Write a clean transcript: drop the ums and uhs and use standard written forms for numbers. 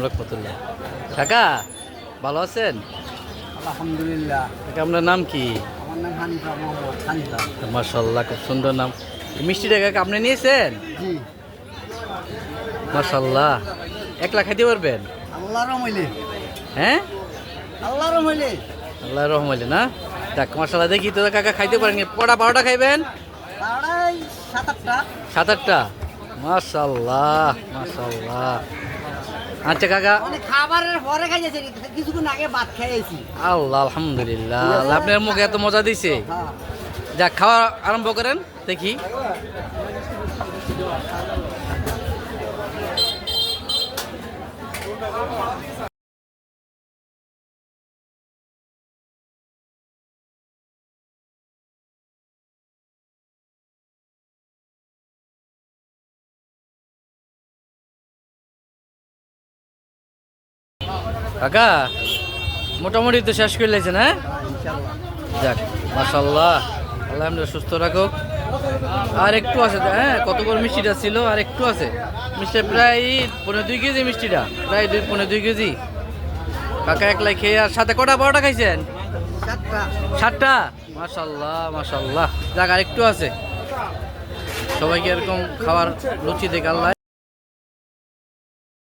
রহমতুল্লাহ। কাকা ভালো আছেন? আলহামদুলিল্লাহ। কাকা আপনার নাম কি? আমার নাম হানিফা, মোহাম্মদ হানিফা। মাশাআল্লাহ, খুব সুন্দর নাম। মিষ্টিটা কাকা আপনি নিয়েছেন? জি। মাশাআল্লাহ, একলা খাইতে পারবেন? আল্লাহর রহমতে। হ্যাঁ, আল্লাহর রহমতে। আল্লাহ রহমলে না। যাক মাশাআল্লাহ, দেখি তো কাকা খাইতে পারেন। পড়া 12টা খাইবেন? তারাই 7-8টা। 7-8টা। মাশাআল্লাহ মাশাআল্লাহ। আচ্ছা কাকা, মানে খাবারের পরে খাইয়েছি, কিছুক্ষণ আগে ভাত খাইয়েছি। আল্লাহ আলহামদুলিল্লাহ, আপনার মুখে এত মজা দিছে। হ্যাঁ। যাক খাওয়া আরম্ভ করেন দেখি। কাকা মোটামুটি তো শেষ করে লাইছেন, হ্যাঁ? ইনশাআল্লাহ। যাক মাশাআল্লাহ, আল্লাহ আমরা সুস্থ রাখুক। আর একটু আছে, হ্যাঁ, কত বড় মিষ্টিটা ছিল, আর একটু আছে। মিষ্টিটা প্রায় 2.5 কেজি, মিষ্টিটা প্রায় 2.5 কেজি। কাকা একলাই খেয়ে, আর সাথে কটা 12টা খাইছেন? 7টা। 7টা। মাশাআল্লাহ মাশাআল্লাহ। যাক আর একটু আছে। সবাইকে এরকম খাবার রুচি দেখে আল্লাহ